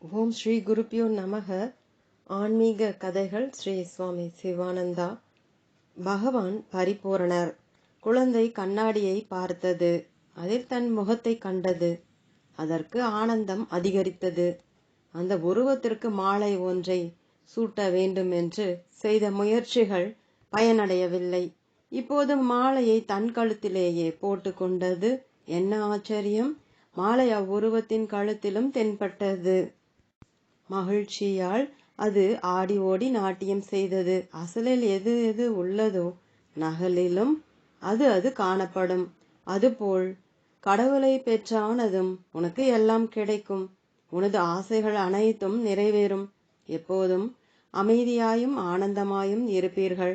ஓம் ஸ்ரீ குருப்பியோ நமக. ஆன்மீக கதைகள் ஸ்ரீ சுவாமி சிவானந்தா. பகவான் பரிபூரணர். குழந்தை கண்ணாடியை பார்த்தது. அதில் தன் முகத்தை கண்டது. அதற்கு ஆனந்தம் அதிகரித்தது. அந்த உருவத்திற்கு மாலை ஒன்றை சூட்ட வேண்டும் என்று செய்த முயற்சிகள் பயனடையவில்லை. இப்போது மாலையை தன் கழுத்திலேயே போட்டு கொண்டது. என்ன ஆச்சரியம்! மாலை அவ்வுருவத்தின் கழுத்திலும் தென்பட்டது. மகிழ்ச்சியால் அது ஆடி ஓடி நாட்டியம் செய்தது. அசலில் எது எது உள்ளதோ நகலிலும் அது அது காணப்படும். அதுபோல் கடவுளை பெற்றானதும் உனக்கு எல்லாம் கிடைக்கும். உனது ஆசைகள் அனைத்தும் நிறைவேறும். எப்போதும் அமைதியாயும் ஆனந்தமாயும் இருப்பீர்கள்.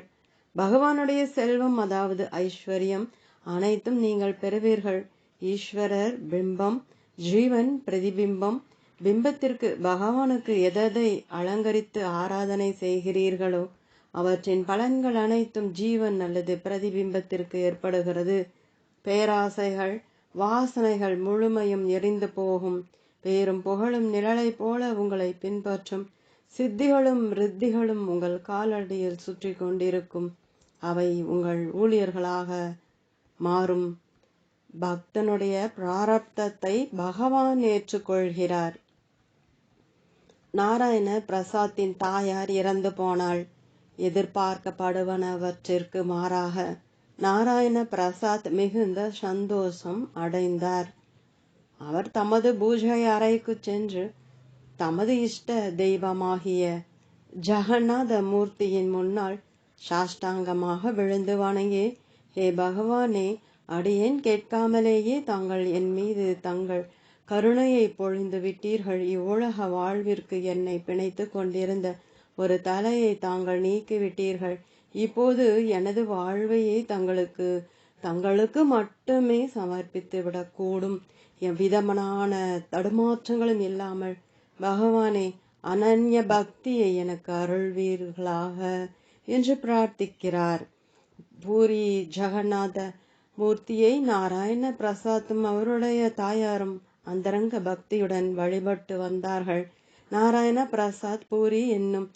பகவானுடைய செல்வம், அதாவது ஐஸ்வர்யம் அனைத்தும் நீங்கள் பெறுவீர்கள். ஈஸ்வரர் பிம்பம், ஜீவன் பிரதிபிம்பம். பிம்பத்திற்கு பகவானுக்கு எதை அலங்கரித்து ஆராதனை செய்கிறீர்களோ அவற்றின் பலன்கள் அனைத்தும் ஜீவன் அல்லது பிரதிபிம்பத்திற்கு ஏற்படுகிறது. பேராசைகள் வாசனைகள் முழுமையும் எரிந்து போகும். பேரும் புகழும் நிழலை போல உங்களை பின்பற்றும். சித்திகளும் ரித்திகளும் உங்கள் காலடியில் சுற்றி கொண்டிருக்கும். அவை உங்கள் ஊழியர்களாக மாறும். பக்தனுடைய பிராரப்தத்தை பகவான் ஏற்றுக்கொள்கிறார். நாராயண பிரசாத்தின் தாயார் இறந்து போனாள். எதிர்பார்க்கப்படுவனவற்றிற்கு மாறாக நாராயண பிரசாத் மிகுந்த சந்தோஷம் அடைந்தார். அவர் தமது பூஜை அறைக்கு சென்று தமது இஷ்ட தெய்வமாகிய ஜெகநாத மூர்த்தியின் முன்னால் சாஷ்டாங்கமாக விழுந்து வணங்கி, ஹே பகவானே, அடியேன் கேட்காமலேயே தாங்கள் என் மீது தங்கள் கருணையை பொழிந்து விட்டீர்கள். இவ்வுலக வாழ்விற்கு என்னை பிணைத்து கொண்டிருந்த ஒரு தலையை தாங்கள் நீக்கிவிட்டீர்கள். இப்போது எனது வாழ்வையை தங்களுக்கு மட்டுமே சமர்ப்பித்து விடக்கூடும். எவ்விதமான தடுமாற்றங்களும் இல்லாமல் பகவானே, அனன்ய பக்தியை எனக்கு அருள்வீர்களாக என்று பிரார்த்திக்கிறார். பூரி ஜெகநாத மூர்த்தியை நாராயண பிரசாத்தும் அவருடைய தாயாரும் அந்தரங்க பக்தியுடன் வழிபட்டு வந்தார்கள். நாராயண பிரசாத் பூரி என்னும்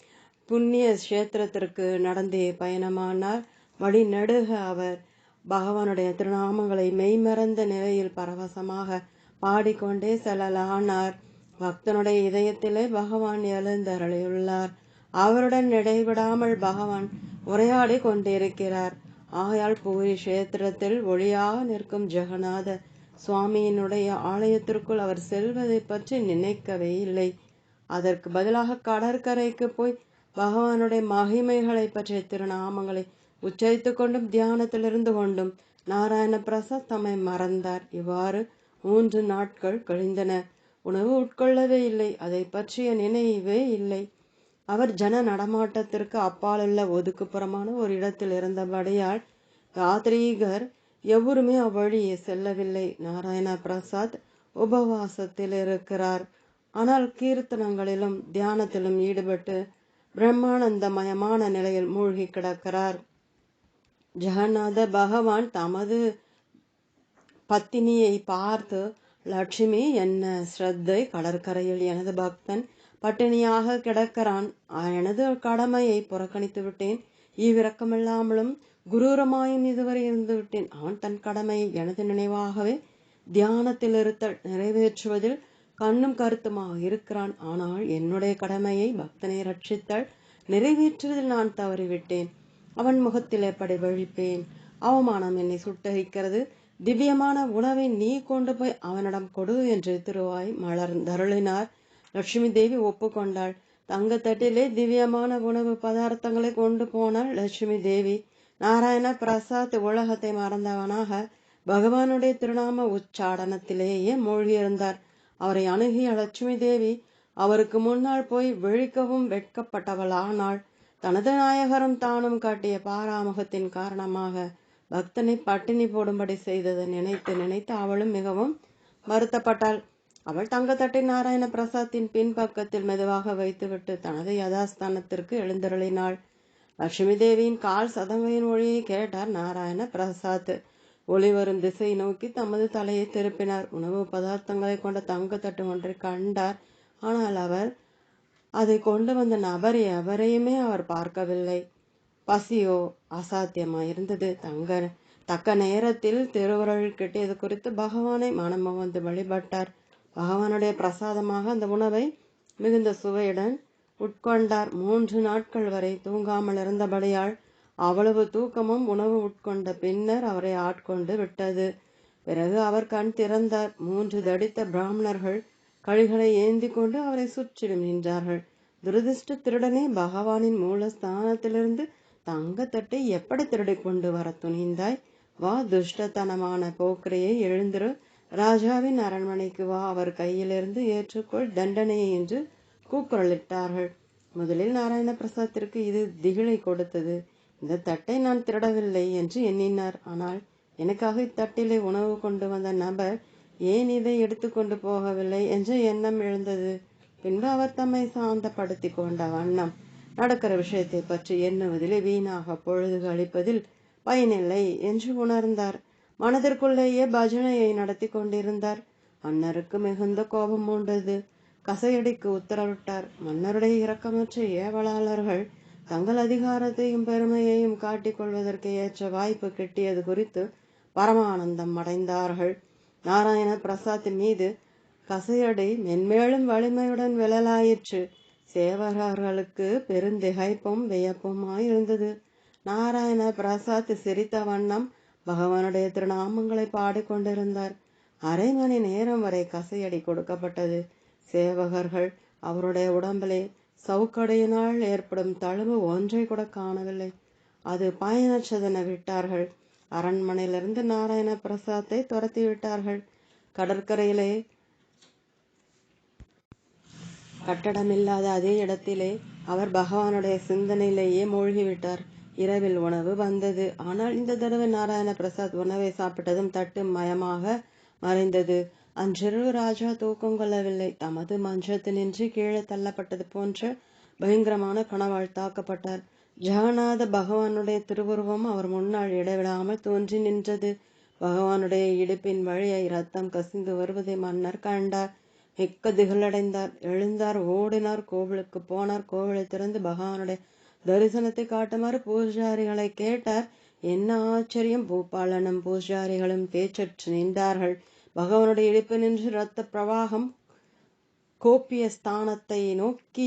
புண்ணிய கஷேத்திரத்திற்கு நடந்தே பயணமானார். வழி நெடுக அவர் பகவானுடைய திருநாமங்களை மெய்மறந்த நிலையில் பரவசமாக பாடிக்கொண்டே செல்லலானார். பக்தனுடைய இதயத்திலே பகவான் எழுந்தருளியுள்ளார். அவருடன் இடைவிடாமல் பகவான் உரையாடி கொண்டிருக்கிறார். ஆகையால் பூரி கஷேத்திரத்தில் ஒளியாக நிற்கும் ஜெகநாத சுவாமியினுடைய ஆலயத்திற்குள் அவர் செல்வதை பற்றி நினைக்கவே இல்லை. அதற்கு பதிலாக கடற்கரைக்கு போய் பகவானுடைய மகிமைகளை பற்றிய திருநாமங்களை உச்சரித்து கொண்டும் தியானத்தில் இருந்து கொண்டும் நாராயண பிரசாத் தம்மை மறந்தார். இவ்வாறு 3 நாட்கள் கழிந்தன. உணவு உட்கொள்ளவே இல்லை. அதை பற்றிய நினைவே இல்லை. அவர் ஜன நடமாட்டத்திற்கு அப்பாலுள்ள ஒதுக்குப்புறமான ஒரு இடத்தில் இருந்தபடியால் யாத்ரீகர் எவருமே அவ்வழியே செல்லவில்லை. நாராயண பிரசாத் உபவாசத்தில் இருக்கிறார். ஆனால் கீர்த்தனங்களிலும் தியானத்திலும் ஈடுபட்டு பிரம்மானந்தமயமான நிலையில் மூழ்கி கிடக்கிறார். ஜெகநாத பகவான் தமது பத்தினியை பார்த்து, லட்சுமி, என்ன ஸ்ரத்தை! கடற்கரையில் எனது பக்தன் பட்டினியாக கிடக்கிறான். எனது கடமையை புறக்கணித்து விட்டேன். ஈவிரக்கமில்லாமலும் குரூரமாயும் இதுவரை இருந்து விட்டேன். அவன் தன் கடமையை எனது நினைவாகவே தியானத்தில் இருத்தல் நிறைவேற்றுவதில் கண்ணும் கருத்துமாக இருக்கிறான். ஆனால் என்னுடைய கடமையை, பக்தனை ரட்சித்தல் நிறைவேற்றுவதில் நான் தவறிவிட்டேன். அவன் முகத்தில் எப்படி விழிப்பேன்? அவமானம் என்னை சுட்டரிக்கிறது. திவ்யமான உணவை நீ கொண்டு போய் அவனிடம் கொடு என்று திருவாய் மலர்ந்தருளினார். லட்சுமி தேவி ஒப்புக்கொண்டாள். தங்கத்தட்டிலே திவ்யமான உணவு பதார்த்தங்களை கொண்டு போனாள் லட்சுமி தேவி. நாராயண பிரசாத் உலகத்தை மறந்தவனாக பகவானுடைய திருநாம உச்சாடனத்திலேயே மூழ்கியிருந்தார். அவரை அணுகிய லட்சுமி தேவி அவருக்கு முன்னால் போய் விழிக்கவும் வெட்கப்பட்டவளானாள். தனது நாயகரும் தானும் காட்டிய பாராமுகத்தின் காரணமாக பக்தனை பட்டினி போடும்படி செய்ததை நினைத்து நினைத்து அவளும் மிகவும் வருத்தப்பட்டாள். அவள் தங்கத்தட்டை நாராயண பிரசாத்தின் பின்பக்கத்தில் மெதுவாக வைத்துவிட்டு தனது யதாஸ்தானத்திற்கு எழுந்தருளினாள். லட்சுமி தேவியின் கால் சதங்கையின் ஒளியை கேட்டார் நாராயண பிரசாத். ஒளி வரும் திசை நோக்கி தமது தலையை திருப்பினார். உணவு பதார்த்தங்களை கொண்ட தங்கத்தட்டு ஒன்றை கண்டார். ஆனால் அவர் அதை கொண்டு வந்த நபர் எவரையுமே அவர் பார்க்கவில்லை. பசியோ அசாத்தியமாயிருந்தது. தக்க நேரத்தில் திருவுருள் கிட்டியது குறித்து பகவானை மனமும் வந்து வழிபட்டார். பகவானுடைய பிரசாதமாக அந்த உணவை மிகுந்த சுவையுடன் உட்கொண்டார். 3 நாட்கள் வரை தூங்காமல் இருந்தபடியால் அவ்வளவு தூக்கமும் உணவு உட்கொண்ட பின்னர் அவரை ஆட்கொண்டு விட்டது. பிறகு அவர் கண் திறந்தார். 3 தடித்த பிராமணர்கள் கழிகளை ஏந்தி கொண்டு அவரை சுற்றிலும் நின்றார்கள். துரதிருஷ்ட திருடனே, பகவானின் மூலஸ்தானத்திலிருந்து தங்கத்தட்டை எப்படி திருடி கொண்டு வர துணிந்தாய்? வா, துஷ்டத்தனமான போக்கிரியை, எழுந்திரு, ராஜாவின் அரண்மனைக்கு வா, அவர் கையிலிருந்து ஏற்றுக்கொள் தண்டனையை என்று கூக்குரலிட்டார்கள். முதலில் நாராயண பிரசாத்திற்கு இது திகிலை கொடுத்தது. இந்த தட்டை நான் திருடவில்லை என்று எண்ணினார். ஆனால் எனக்காக இத்தட்டிலே உணவு கொண்டு வந்த நபர் ஏன் இதை எடுத்துக்கொண்டு போகவில்லை என்ற எண்ணம் எழுந்தது. பின்பு அவர் தம்மை சாந்தப்படுத்தி கொண்ட வண்ணம் நடக்கிற விஷயத்தை பற்றி எண்ணுவதிலே வீணாக பொழுது கழிப்பதில் பயனில்லை என்று உணர்ந்தார். மனதிற்குள்ளேயே பஜனையை நடத்தி கொண்டிருந்தார். மன்னருக்கு மிகுந்த கோபம் உண்டது. கசையடிக்கு உத்தரவிட்டார். மன்னருடைய இரக்கமற்ற ஏவலாளர்கள் தங்கள் அதிகாரத்தையும் பெருமையையும் காட்டிக் கொள்வதற்கு ஏற்ற வாய்ப்பு கிட்டியது குறித்து பரமானந்தம் அடைந்தார்கள். நாராயண பிரசாத் மீது கசையடி மென்மேலும் வலிமையுடன் விழலாயிற்று. சேவகர்களுக்கு பெருந்திகைப்பும் வியப்புமாயிருந்தது. நாராயண பிரசாத் சிரித்த வண்ணம் பகவானுடைய திருநாமங்களை பாடிக்கொண்டிருந்தார். 1/2 மணி நேரம் வரை கசையடி கொடுக்கப்பட்டது. சேவகர்கள் அவருடைய உடம்பிலே சவுக்கடியினால் ஏற்படும் தழும்பு ஒன்றை கூட காணவில்லை. அது பயனற்றதென விட்டார்கள். அரண்மனையிலிருந்து நாராயண பிரசாத்தை துரத்தி விட்டார்கள். கடற்கரையிலே கட்டடமில்லாத அதே இடத்திலே அவர் பகவானுடைய சிந்தனையிலேயே மூழ்கிவிட்டார். இரவில் உணவு வந்தது. ஆனால் இந்த தடவை நாராயண பிரசாத் உணவை சாப்பிட்டதும் தட்டு மயமாக மறைந்தது. அன்றிரவு ராஜா தூக்கம் கொள்ளவில்லை. தமது மஞ்சத்தினின்று கீழே தள்ளப்பட்டது போன்ற பயங்கரமான கனவால் தாக்கப்பட்டார். ஜெகநாத பகவானுடைய திருவுருவம் அவர் முன்னால் இடைவிடாமல் தோன்றி நின்றது. பகவானுடைய இடுப்பின் வழியை ரத்தம் கசிந்து வருவதை மன்னர் கண்டார். மிக்க திகழடைந்தார். எழுந்தார், ஓடினார், கோவிலுக்கு போனார். கோவிலை திறந்து பகவானுடைய தரிசனத்தை காட்டுமாறு பூஜாரிகளை கேட்டார். என்ன ஆச்சரியம்! பூபாலனும் பூஜாரிகளும் பேச்சற்று நின்றார்கள். பகவானுடைய இடுப்பு நின்று இரத்த பிரவாகம் கோப்பிய ஸ்தானத்தை நோக்கி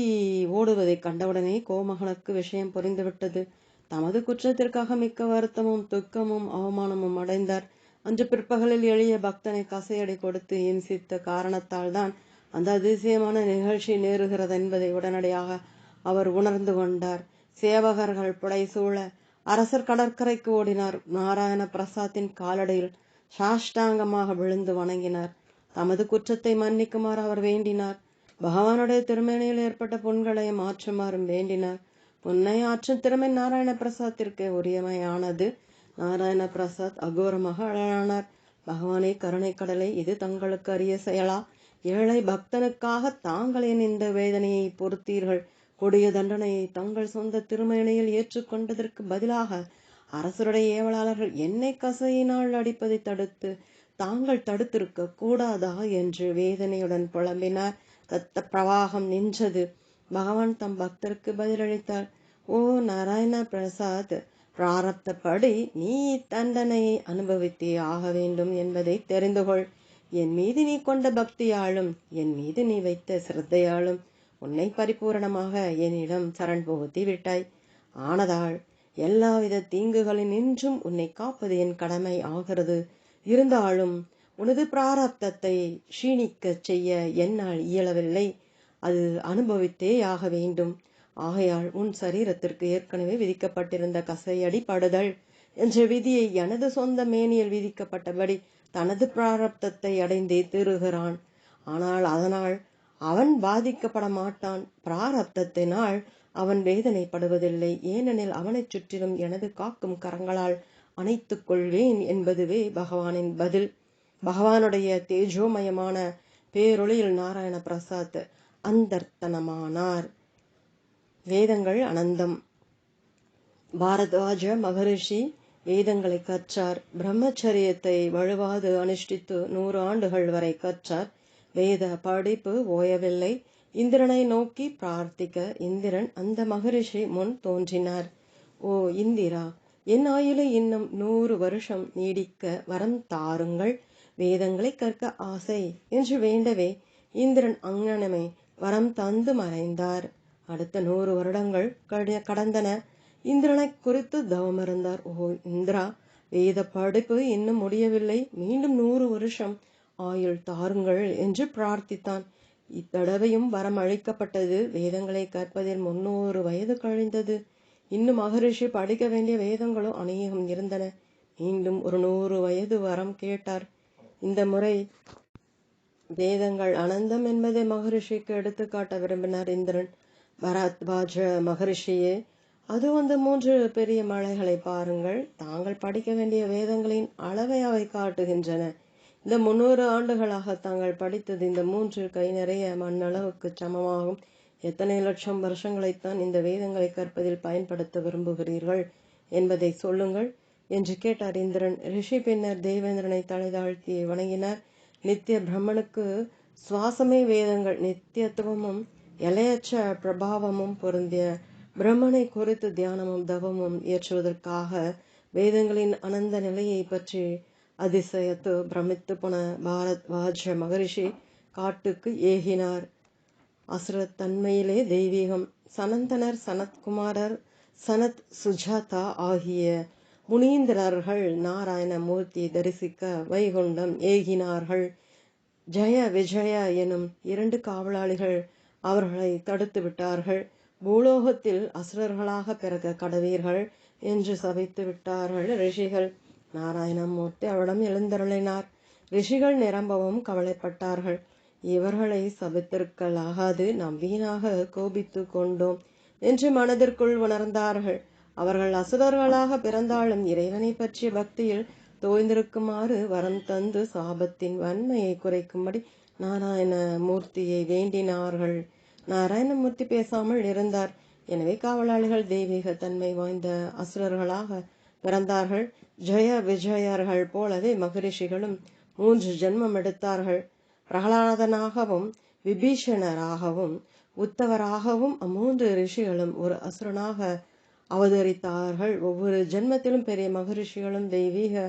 ஓடுவதை கண்டவுடனே கோமகனுக்கு விஷயம் புரிந்துவிட்டது. தமது குற்றத்திற்காக மிக்க வருத்தமும் துக்கமும் அவமானமும் அடைந்தார். அன்று பிற்பகலில் எளிய பக்தனை கசையடி கொடுத்து இம்சித்த காரணத்தால் தான் அந்த அதிசயமான நிகழ்ச்சி நேருகிறது என்பதை உடனடியாக அவர் உணர்ந்து கொண்டார். சேவகர்கள் புடைசூழ அரசர் கடற்கரைக்கு ஓடினார். நாராயண பிரசாத்தின் காலடியில் சாஷ்டாங்கமாக விழுந்து வணங்கினார். தமது குற்றத்தை மன்னிக்குமாறு அவர் வேண்டினார். பகவானுடைய திருமேனியில் ஏற்பட்ட புண்களை மாற்றுமாறும் வேண்டினார். புன்னை ஆற்றும் திறமை நாராயண பிரசாத்திற்கு உரியமையானது. நாராயண பிரசாத் அகோரமாக அழலானார். பகவானே, கருணை கடலை, இது தங்களுக்கு அரிய செயலா? ஏழை பக்தனுக்காக தாங்கள் என் இந்த வேதனையை பொறுத்தீர்கள். கொடிய தண்டனையை தங்கள் சொந்த திருமேனியில் ஏற்றுக்கொண்டதற்கு பதிலாக அரசருடைய ஏவலாளர்கள் என்னை கசையினால் அடிப்பதை தடுத்து தாங்கள் தடுத்திருக்க கூடாதா என்று வேதனையுடன் புலம்பினார். ரத்த பிரவாகம் நின்றது. பகவான் தம் பக்தருக்கு பதிலளித்தார். ஓ நாராயண பிரசாத், பிராரப்தப்படி நீ தண்டனையை அனுபவித்தே ஆக வேண்டும் என்பதை தெரிந்துகொள். என் மீது நீ கொண்ட பக்தியாலும் என் மீது நீ வைத்த சிரத்தையாலும் உன்னை பரிபூரணமாக என்னிடம் சரண் புகுத்தி விட்டாய். ஆனதால் எல்லாவித தீங்குகளினின்றும் உன்னை காப்பது என் கடமை ஆகிறது. இருந்தாலும் உனது பிராரப்தத்தை க்ஷீணிக்க செய்ய என்னால் இயலவில்லை. அது அனுபவித்தே ஆக வேண்டும். ஆகையால் உன் சரீரத்திற்கு ஏற்கனவே விதிக்கப்பட்டிருந்த கசையடி படுதல் என்ற விதியை எனது சொந்த மேனியில் விதிக்கப்பட்டபடி தனது பிராரப்தத்தை அடைந்தே தீருகிறான். ஆனால் அதனால் அவன் பாதிக்கப்பட மாட்டான். பிராரப்தத்தினால் அவன் வேதனைப்படுவதில்லை. ஏனெனில் அவனைச் சுற்றிலும் எனது காக்கும் கரங்களால் அணைத்துக் கொள்வேன் என்பதுவே பகவானின் பதில். பகவானுடைய தேஜோமயமான பேரொளியில் நாராயண பிரசாத் அந்தர்த்தனமானார். வேதங்கள் அனந்தம். பாரத்வாஜ மகரிஷி வேதங்களை கற்றார். பிரம்மச்சரியத்தை வலுவாது அனுஷ்டித்து 100 ஆண்டுகள் வரை கற்றார். வேத படிப்பு ஓயவில்லை. இந்திரனை நோக்கி பிரார்த்திக்க இந்திரன் அந்த மகரிஷி முன் தோன்றினார். ஓ இந்திரா, என் ஆயுளை இன்னும் 100 வருஷம் நீடிக்க வரம் தாருங்கள், வேதங்களை கற்க ஆசை என்று வேண்டவே இந்திரன் அங்ஙனமே வரம் தந்து மறைந்தார். அடுத்த 100 வருடங்கள் கடந்தன. இந்திரனை குறித்து தவமிருந்தார். ஓ இந்திரா, வேத படிப்பு இன்னும் முடியவில்லை, மீண்டும் 100 வருஷம் ஆயுள் தாருங்கள் என்று பிரார்த்தித்தான். இத்தடவையும் வரம் அளிக்கப்பட்டது. வேதங்களை கற்பதில் 300 வயது கழிந்தது. இன்னும் மகரிஷி படிக்க வேண்டிய வேதங்களும் அநேகம் இருந்தன. மீண்டும் ஒரு 100 வயது வரம் கேட்டார். இந்த முறை வேதங்கள் அனந்தம் என்பதை மகரிஷிக்கு எடுத்துக்காட்ட விரும்பினார் இந்திரன். பரத்வாஜ மகரிஷியே, அது அந்த 3 பெரிய மலைகளை பாருங்கள். தாங்கள் படிக்க வேண்டிய வேதங்களின் அளவை அவை காட்டுகின்றன. இந்த 300 ஆண்டுகளாக தாங்கள் படித்தது இந்த 3 கை நிறைய மண்ணளவுக்கு சமமாகும். எத்தனை லட்சம் வருஷங்களைத்தான் இந்த வேதங்களை கற்பதில் பயன்படுத்த விரும்புகிறீர்கள் என்பதை சொல்லுங்கள் என்று கேட்டார் இந்திரன். ரிஷி பின்னர் தேவேந்திரனை தலை தாழ்த்தி வணங்கினார். நித்திய பிரம்மனுக்கு சுவாசமே வேதங்கள். நித்தியத்துவமும் எல்லையற்ற பிரபாவமும் பொருந்திய பிரம்மனை குறித்து தியானமும் தவமும் ஏற்றுவதற்காக வேதங்களின் அனந்த நிலையை பற்றி அதிசயத்து பிரமித்து போன பாரத்வாஜ மகரிஷி காட்டுக்கு ஏகினார். அசுரத்தன்மையிலே தெய்வீகம். சனந்தனர், சனத்குமாரர், சனத் சுஜாதா ஆகிய முனீந்திரர்கள் நாராயண மூர்த்தியை தரிசிக்க வைகுண்டம் ஏகினார்கள். ஜெய விஜய எனும் 2 காவலாளிகள் அவர்களை தடுத்து விட்டார்கள். பூலோகத்தில் அசுரர்களாக பிறக்க கடவீர்கள் என்று சபித்து விட்டார்கள் ரிஷிகள். நாராயணமூர்த்தி அவரிடம் எழுந்தருளினார். ரிஷிகள் நிரம்பவும் கவலைப்பட்டார்கள். இவர்களை சபித்திருக்கலாகாது, நாம் வீணாக கோபித்து கொண்டோம் என்று மனதிற்குள் உணர்ந்தார்கள். அவர்கள் அசுரர்களாக பிறந்தாலும் இறைவனை பற்றிய பக்தியில் தோய்ந்திருக்குமாறு வரம் தந்து சாபத்தின் வன்மையை குறைக்கும்படி நாராயணமூர்த்தியை வேண்டினார்கள். நாராயணமூர்த்தி பேசாமல் இருந்தார். எனவே காவலாளிகள் தெய்வீக தன்மை வாய்ந்த அசுரர்களாக பிறந்தார்கள். ஜெய விஜயர்கள் போலவே மகரிஷிகளும் 3 ஜென்மம் எடுத்தார்கள். பிரகலாதனாகவும் விபீஷணராகவும் உத்தவராகவும் 3 ரிஷிகளும் ஒரு அசுரனாக அவதரித்தார்கள். ஒவ்வொரு ஜென்மத்திலும் பெரிய மகரிஷிகளும் தெய்வீக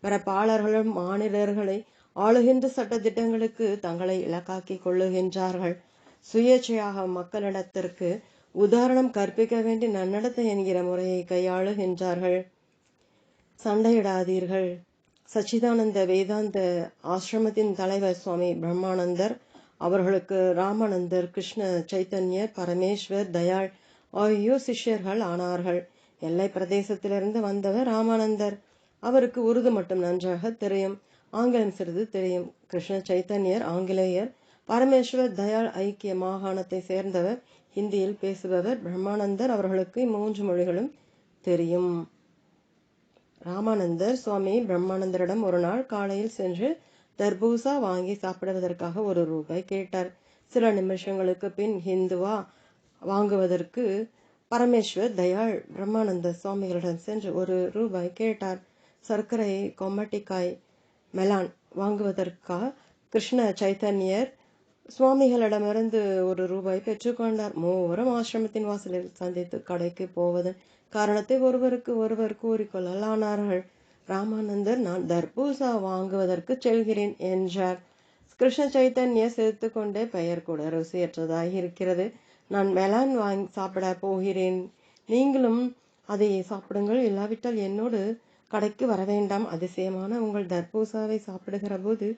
பிறப்பாளர்களும் மானிடர்களை ஆளுகின்ற சட்ட திட்டங்களுக்கு தங்களை இலக்காக்கி கொள்ளுகின்றார்கள். சுயேட்சையாக மக்களிடத்திற்கு உதாரணம் கற்பிக்க வேண்டி நன்னடத்தை என்கிற முறையை கையாளுகின்றார்கள். சண்டையிடாதீர்கள். சச்சிதானந்த வேதாந்த ஆசிரமத்தின் தலைவர் சுவாமி பிரம்மானந்தர், அவர்களுக்கு ராமானந்தர், கிருஷ்ண சைத்தன்யர், பரமேஸ்வர், தயாள் ஆகியோர் சிஷ்யர்கள் ஆனார்கள். எல்லை பிரதேசத்திலிருந்து வந்தவர் ராமானந்தர். அவருக்கு உருது மட்டும் நன்றாக தெரியும், ஆங்கிலம் சிறிது தெரியும். கிருஷ்ண சைத்தன்யர் ஆங்கிலேயர். பரமேஸ்வர் தயாள் ஐக்கிய மாகாணத்தை சேர்ந்தவர், ஹிந்தியில் பேசுபவர். பிரம்மானந்தர் அவர்களுக்கு 3 மொழிகளும் தெரியும். ராமானந்தர் சுவாமி பிரம்மானந்தரிடம் ஒரு நாள் காலையில் சென்று தர்பூசா வாங்கி சாப்பிடுவதற்காக 1 ரூபாய் கேட்டார். சில நிமிஷங்களுக்கு பின் ஹிந்துவா வாங்குவதற்கு பரமேஸ்வர் தயாள் பிரம்மானந்த சுவாமிகளிடம் சென்று 1 ரூபாய் கேட்டார். சர்க்கரை, கொம்மட்டிக்காய், மெலான் வாங்குவதற்காக கிருஷ்ண சைத்தன்யர் சுவாமிகளிடமிருந்து 1 ரூபாய் பெற்றுக்கொண்டார். மூவரும் ஆசிரமத்தின் வாசலில் சந்தித்து கடைக்கு போவதன் காரணத்தை ஒருவருக்கு ஒருவர் கூறிக்கொள்ளலானார்கள். ராமானந்தர், நான் தர்பூசா வாங்குவதற்கு செல்கிறேன் என்றார். கிருஷ்ண சைத்தன்யர் சிரித்து கொண்டே, பெயர் கூட ருசியற்றதாக இருக்கிறது, நான் மெலான் வாங்கி சாப்பிட போகிறேன், நீங்களும் அதை சாப்பிடுங்கள், இல்லாவிட்டால் என்னோடு கடைக்கு வர வேண்டாம். அதிசயமான உங்கள் தர்பூசாவை சாப்பிடுகிற போது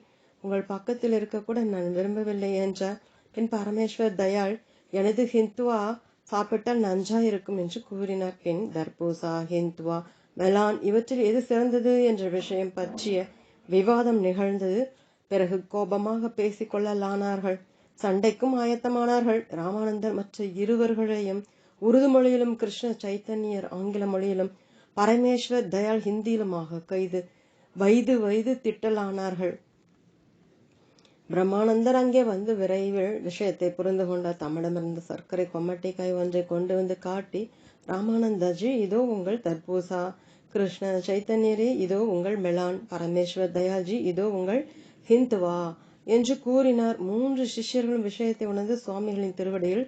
உங்கள் பக்கத்தில் இருக்கக்கூட நான் விரும்பவில்லை என்றார். பின் பரமேஸ்வர் தயாள், எனது ஹிந்துவா சாப்பிட்டால் நன்றா இருக்கும் என்று கூறினார். பின் தர்பூசா, ஹிந்துவா, மெலான் இவற்றில் எது சிறந்தது என்ற விஷயம் பற்றிய விவாதம் நிகழ்ந்தது. பிறகு கோபமாக பேசிக்கொள்ளலானார்கள். சண்டைக்கும் ஆயத்தமானார்கள். ராமானந்தர் மற்ற இருவர்களையும் உருது மொழியிலும், கிருஷ்ண சைத்தன்யர் ஆங்கில மொழியிலும், பரமேஸ்வர் தயாள் ஹிந்தியிலுமாக வைது திட்டலானார்கள். பிரம்மானந்தர் அங்கே வந்து விரைவில் விஷயத்தை புரிந்து கொண்டார். தம்மிடமிருந்து சர்க்கரை கொம்மட்டிக்காய் ஒன்றை கொண்டு வந்து காட்டி, ராமானந்தஜி, இதோ உங்கள் தர்பூசா, கிருஷ்ண சைத்தன்யரே இதோ உங்கள் மெலான், பரமேஸ்வர் தயாள்ஜி இதோ உங்கள் ஹிந்துவா என்று கூறினார். 3 சிஷ்யர்களும் விஷயத்தை உணர்ந்து சுவாமிகளின் திருவடியில்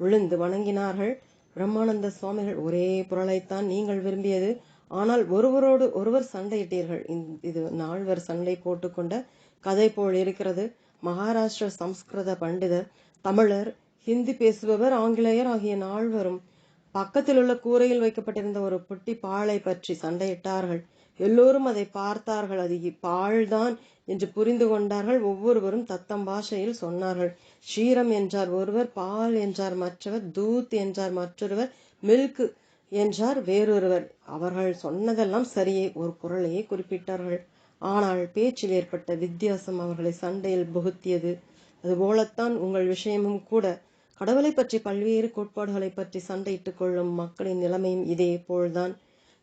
விழுந்து வணங்கினார்கள். பிரம்மானந்த சுவாமிகள், ஒரே பொருளைத்தான் நீங்கள் விரும்பியது, ஆனால் ஒருவரோடு ஒருவர் சண்டையிட்டீர்கள். இது நால்வர் சண்டை போட்டுக்கொண்ட கதை போல் இருக்கிறது. மகாராஷ்டிர சம்ஸ்கிருத பண்டிதர், தமிழர், ஹிந்தி பேசுபவர், ஆங்கிலேயர் ஆகிய நால்வரும் பக்கத்தில் உள்ள கூரையில் வைக்கப்பட்டிருந்த ஒரு புட்டி பாழை பற்றி சண்டையிட்டார்கள். எல்லோரும் அதை பார்த்தார்கள். அது பாழ்தான் என்று புரிந்து கொண்டார்கள். ஒவ்வொருவரும் தத்தம் பாஷையில் சொன்னார்கள். ஷீரம் என்றார் ஒருவர், பால் என்றார் மற்றவர், தூத் என்றார் மற்றொருவர், மில்க் என்றார் வேறொருவர். அவர்கள் சொன்னதெல்லாம் சரியே, ஒரு பொருளையே குறிப்பிட்டார்கள். ஆனால் பேச்சில் ஏற்பட்ட வித்தியாசம் அவர்களை சண்டையில் புகுத்தியது. அதுபோலத்தான் உங்கள் விஷயமும் கூட. கடவுளை பற்றி பல்வேறு கோட்பாடுகளை பற்றி சண்டையிட்டுக் கொள்ளும் மக்களின் நிலைமையும் இதே போல்தான்.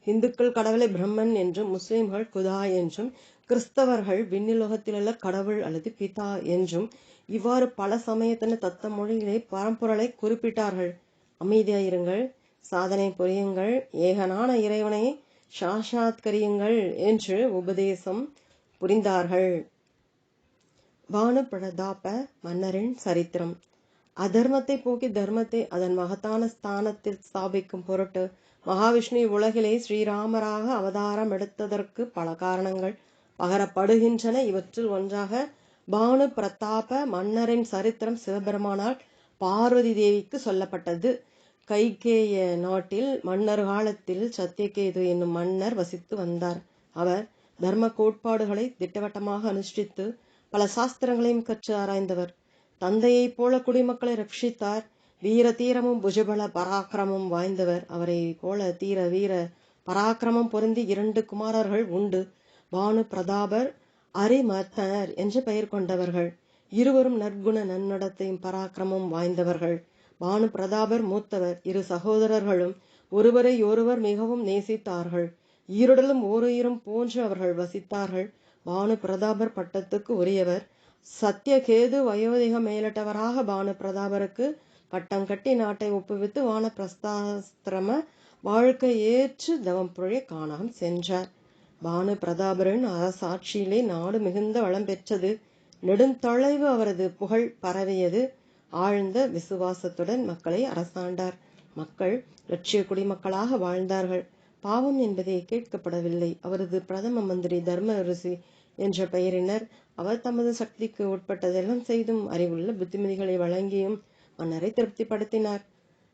இந்துக்கள் கடவுளை பிரம்மன் என்றும், முஸ்லிம்கள் குதா என்றும், கிறிஸ்தவர்கள் விண்ணுலகத்திலுள்ள கடவுள் அல்லது பிதா என்றும், இவ்வாறு பல சமயத்தின தத்த மொழியிலே பரம்பொருளை குறிப்பிட்டார்கள். அமைதியாயிருங்கள், சாதனை புரியுங்கள், ஏகனான இறைவனை சாஷாத்கரியுங்கள் என்று உபதேசம் புரிந்தார்கள். பானு பிரதாப மன்னரின் சரித்திரம். அதர்மத்தை போக்கி தர்மத்தை அதன் மகத்தான ஸ்தானத்தில் ஸ்தாபிக்கும் பொருட்டு மகாவிஷ்ணு உலகிலே ஸ்ரீராமராக அவதாரம் எடுத்ததற்கு பல காரணங்கள் பகரப்படுகின்றன. இவற்றில் ஒன்றாக பானு பிரதாப மன்னரின் சரித்திரம் சிவபெருமானால் பார்வதி தேவிக்கு சொல்லப்பட்டது. கைகேய நாட்டில் மன்னர் காலத்தில் சத்தியகேது என்னும் மன்னர் வசித்து வந்தார். அவர் தர்ம கோட்பாடுகளை திட்டவட்டமாக அனுஷ்டித்து பல சாஸ்திரங்களையும் கற்று ஆராய்ந்தவர். தந்தையைப் போல குடிமக்களை ரட்சித்தார். வீர தீரமும் புஜபல பராக்கிரமும் வாய்ந்தவர். அவரை போல தீர வீர பராக்கிரமம் பொருந்தி 2 குமாரர்கள் உண்டு. பானு பிரதாபர், அரிமர்த்தனர் என்று பெயர் கொண்டவர்கள். இருவரும் நற்குண நன்னடத்தையும் பராக்கிரமும் வாய்ந்தவர்கள். பானு பிரதாபர் மூத்தவர். 2 சகோதரர்களும் ஒருவரை ஒருவர் மிகவும் நேசித்தார்கள். ஈருடலும் ஓருயிரும் போன்று அவர்கள் வசித்தார்கள். பானு பிரதாபர் பட்டத்துக்கு உரியவர். சத்தியகேது வயோதிக மேலிட்டவராக பானு பிரதாபருக்கு பட்டம் கட்டி நாட்டை ஒப்புவித்து வானப்பிரஸ்தாசிரம வாழ்க்கை ஏற்று தவம் புழைய கானகம் சென்றார். பானு பிரதாபரின் அரசாட்சியிலே நாடு மிகுந்த வளம் பெற்றது. நெடுந்தொலைவு அவரது புகழ் பரவியது. ஆழ்ந்த விசுவாசத்துடன் மக்களை அரசாண்டார். மக்கள் லட்சிய குடிமக்களாக வாழ்ந்தார்கள். பாவம் என்பதே கேட்கப்படவில்லை. அவரது பிரதம மந்திரி தர்ம ரிஷி என்ற பெயரினர். அவர் தமது சக்திக்கு உட்பட்டதெல்லாம் செய்தும் அறிவுள்ள புத்திமதிகளை வழங்கியும் மன்னரை திருப்திப்படுத்தினார்.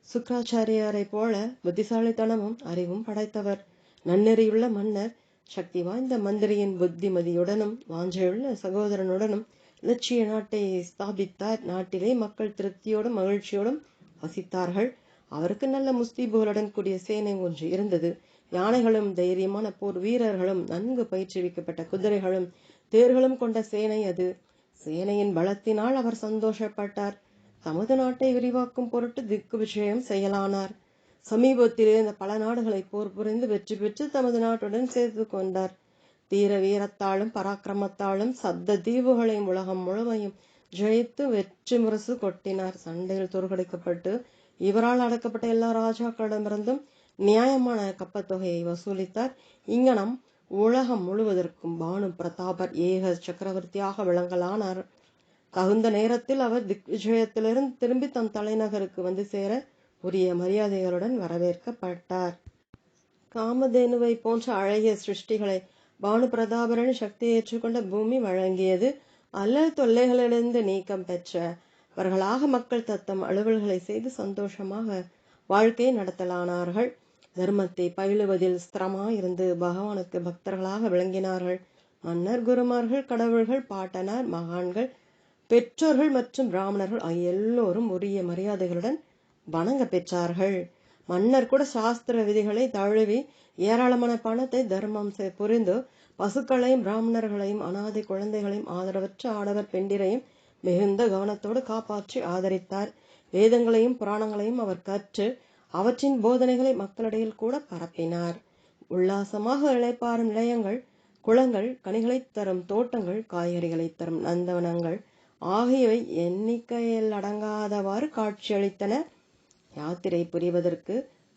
சுக்ராச்சாரியாரை போல புத்திசாலித்தனமும் அறிவும் படைத்தவர். நன்னெறியுள்ள மன்னர் சக்தி வாய்ந்த மந்திரியின் புத்திமதியுடனும் வாஞ்சையுள்ள சகோதரனுடனும் லட்சிய நாட்டை ஸ்தாபித்தார். நாட்டிலே மக்கள் திருப்தியோடும் மகிழ்ச்சியோடும் வசித்தார்கள். அவருக்கு நல்ல முஸ்தீபுகளுடன் கூடிய சேனை ஒன்று இருந்தது. யானைகளும் தைரியமான போர் வீரர்களும் நன்கு பயிற்றுவிக்கப்பட்ட குதிரைகளும் தேர்களும் கொண்ட சேனை அது. சேனையின் பலத்தினால் அவர் சந்தோஷப்பட்டார். தமது நாட்டை விரிவாக்கும் பொருட்டு திக்கு விஷயம் செய்யலானார். சமீபத்தில் இருந்த பல நாடுகளை போர் புரிந்து வெற்றி பெற்று தமது நாட்டுடன் சேர்த்து கொண்டார். தீர வீரத்தாலும் பராக்கிரமத்தாலும் சப்த தீவுகளையும் உலகம் முழுமையும் ஜெயித்து வெற்றி முரசு கொட்டினார். சண்டையில் தோற்கடிக்கப்பட்டு இவரால் அடக்கப்பட்ட எல்லா ராஜாக்களிடமிருந்தும் நியாயமான கப்பத்தொகையை வசூலித்தார். இங்கனம் உலகம் முழுவதற்கும் பானு பிரதாபர் ஏக சக்கரவர்த்தியாக விளங்கலானார். தகுந்த நேரத்தில் அவர் திக்விஜயத்திலிருந்து திரும்பி தம் தலைநகருக்கு வந்து சேர உரிய மரியாதைகளுடன் வரவேற்கப்பட்டார். காமதேனுவை போன்ற அழகிய சிருஷ்டிகளை பானு பிரதாபரின் சக்தியை ஏற்றுக்கொண்ட பூமி வழங்கியது. அல்லல் தொல்லைகளிலிருந்து நீக்கம் பெற்றவர்களாக மக்கள் தத்தம் அலுவல்களை செய்து சந்தோஷமாக வாழ்க்கை நடத்தலானார்கள். தர்மத்தை பயிலுவதில் ஸ்திரமாயிருந்து பகவானுக்கு பக்தர்களாக விளங்கினார்கள். மன்னர், குருமார்கள், கடவுள்கள், பாட்டனார், மகான்கள், பெற்றோர்கள் மற்றும் பிராமணர்கள் ஆகிய எல்லோரும் உரிய மரியாதைகளுடன் வணங்க பெற்றார்கள். மன்னர் கூட சாஸ்திர விதிகளை தழுவி ஏராளமான பணத்தை தர்மம் புரிந்து பசுக்களையும் பிராமணர்களையும் அனாதை குழந்தைகளையும் ஆதரவற்ற ஆடவர் பெண்டிரையும் மிகுந்த கவனத்தோடு காப்பாற்றி ஆதரித்தார். வேதங்களையும் புராணங்களையும் அவர் கற்று அவற்றின் போதனைகளை மக்களிடையில் கூட பரப்பினார். உல்லாசமாக இளைப்பாறும் நிலையங்கள், குளங்கள், கனிகளை தரும் தோட்டங்கள், காய்கறிகளை தரும் நந்தவனங்கள் ஆகியவை எண்ணிக்கையில் அடங்காதவாறு காட்சியளித்தன. யாத்திரை புரிவதற்கு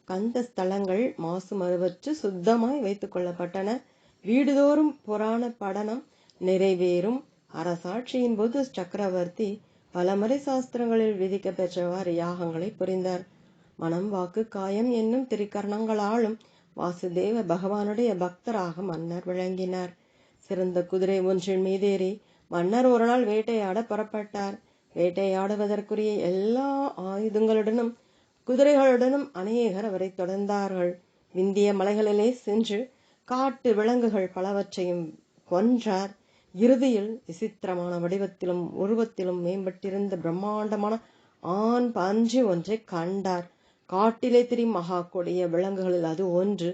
கந்த ஸ்தலங்கள் மாசு மறுவற்று சுத்தமாய் வைத்துக் கொள்ளப்பட்டன. வீடுதோறும் புராண படனம் நிறைவேறும். அரசாட்சியின் போது சக்கரவர்த்தி பலமுறை சாஸ்திரங்களில் விதிக்க பெற்றவாறு யாகங்களை புரிந்தார். மனம் வாக்கு காயம் என்னும் திரிகரணங்களாலும் வாசுதேவ பகவானுடைய பக்தராக மன்னர் விளங்கினார். சிறந்த குதிரை ஒன்றின் மீதேறி மன்னர் ஒரு நாள் வேட்டையாட புறப்பட்டார். வேட்டையாடுவதற்குரிய எல்லா ஆயுதங்களுடனும் குதிரைகளுடனும் அநேகர் அவரை தொடர்ந்தார்கள். விந்திய மலைகளிலே சென்று காட்டு விலங்குகள் பலவற்றையும் கொன்றார். இறுதியில் விசித்திரமான வடிவத்திலும் உருவத்திலும் மேம்பட்டிருந்த பிரம்மாண்டமான ஆண் பன்றி ஒன்றை கண்டார். காட்டிலே திரியும் மகா கொடிய விலங்குகளில் அது ஒன்று.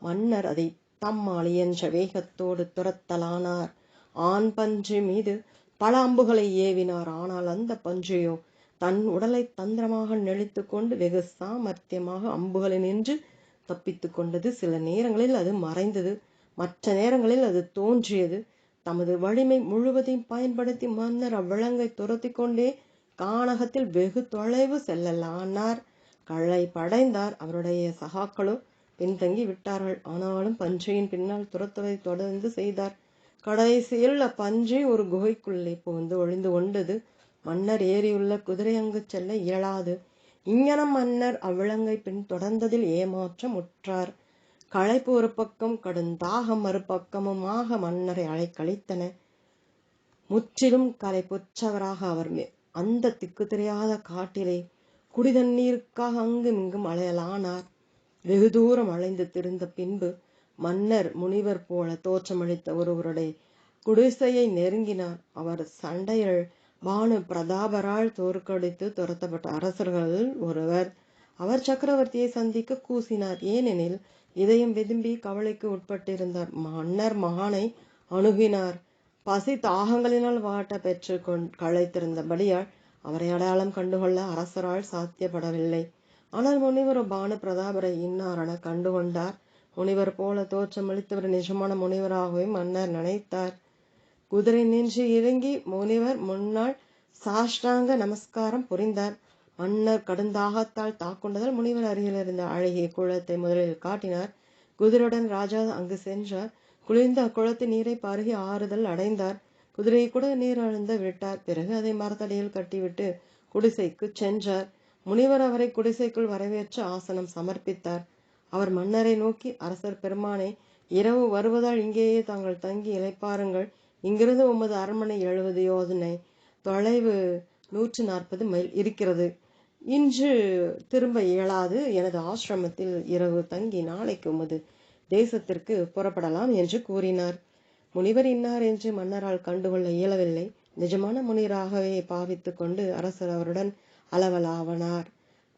மன்னர் அதை தம்மால் இயன்ற வேகத்தோடு துரத்தலானார். ஆண் பன்றி மீது பல அம்புகளை ஏவினார். ஆனால் அந்த பன்றியோ தன் உடலை தந்திரமாக நெளித்து கொண்டு வெகு சாமர்த்தியமாக அம்புகளில் நின்று தப்பித்து கொண்டது. சில நேரங்களில் அது மறைந்தது, மற்ற நேரங்களில் அது தோன்றியது. தமது வலிமை முழுவதையும் பயன்படுத்தி மன்னர் அவ்விலங்கை துரத்தி கொண்டே கானகத்தில் வெகு தொலைவு செல்லலானார். களை படைந்தார். அவருடைய சகாக்களோ பின்தங்கி விட்டார்கள். ஆனாலும் பன்றியின் பின்னால் துரத்துவதை தொடர்ந்து செய்தார். கடைசியில் அப்பன்றி ஒரு குகைக்குள்ளே புகுந்து ஒளிந்து கொண்டது. மன்னர் ஏறியுள்ள குதிரை அங்கு செல்ல இயலாது. இங்ஙனம் மன்னர் அவ்விலங்கை பின் தொடர்ந்ததில் ஏமாற்றம் உற்றார். களைப்பு ஒரு பக்கம், கடுந்தாகம் மறுபக்கமுமாக மன்னரை அலைக்கழித்தன. முற்றிலும் களைப்புற்றவராக அவர் அந்த திக்கு தெரியாத காட்டிலே குடிதண்ணீருக்காக அங்குமிங்கும் அலையலானார். வெகு தூரம் அலைந்து திரிந்த பின்பு மன்னர் முனிவர் போல தோற்றமளித்த ஒருவருடைய குடிசையை நெருங்கினார். அவர் சண்டையில் பானு பிரதாபரால் தோற்கடித்து துரத்தப்பட்ட அரசர்கள் ஒருவர். அவர் சக்கரவர்த்தியை சந்திக்க கூசினார். ஏனெனில் இதயம் விரும்பி கவலைக்கு உட்பட்டிருந்தார். மன்னர் மகானை அணுகினார். பசி தாகங்களினால் வாட்ட பெற்று களைத்திருந்தபடியால் அவரை அடையாளம் கண்டுகொள்ள அரசரால் சாத்தியப்படவில்லை. ஆனால் முனிவர் பானு பிரதாபரை இன்னாரென கண்டுகொண்டார். முனிவர் போல தோற்றமளித்தவர் நிஜமான முனிவராகவே மன்னர் நினைத்தார். குதிரை நின்று இறங்கி முனிவர் முன்னால் சாஷ்டாங்க நமஸ்காரம் புரிந்தார். மன்னர் கடுந்தாகத்தால் தாக்குண்டதால் முனிவர் அருகில் இருந்த அழகிய குளத்தை முதலில் காட்டினார். குதிரையுடன் ராஜா அங்கு சென்றார். குளிர்ந்த அக்குளத்து நீரை பருகி ஆறுதல் அடைந்தார். குதிரையை கூட நீர் அழுந்த விட்டார். பிறகு அதை மரத்தடியில் கட்டிவிட்டு குடிசைக்கு சென்றார். முனிவர் அவரை குடிசைக்குள் வரவேற்று ஆசனம் சமர்ப்பித்தார். அவர் மன்னரை நோக்கி, அரசர் பெருமானே, இரவு வருவதால் இங்கேயே தாங்கள் தங்கி இளைப்பாருங்கள். இங்கிருந்து உமது அரண்மனை 70 யோஜனை தொலைவு 140 மைல் இருக்கிறது. இன்று திரும்ப இயலாது. எனது ஆசிரமத்தில் இரவு தங்கி நாளைக்கு உமது தேசத்திற்கு புறப்படலாம் என்று கூறினார். முனிவர் இன்னார் என்று மன்னரால் கண்டுகொள்ள இயலவில்லை. நிஜமான முனிவராகவே பாவித்து கொண்டு அரசர் அவருடன் அளவலாவனார்.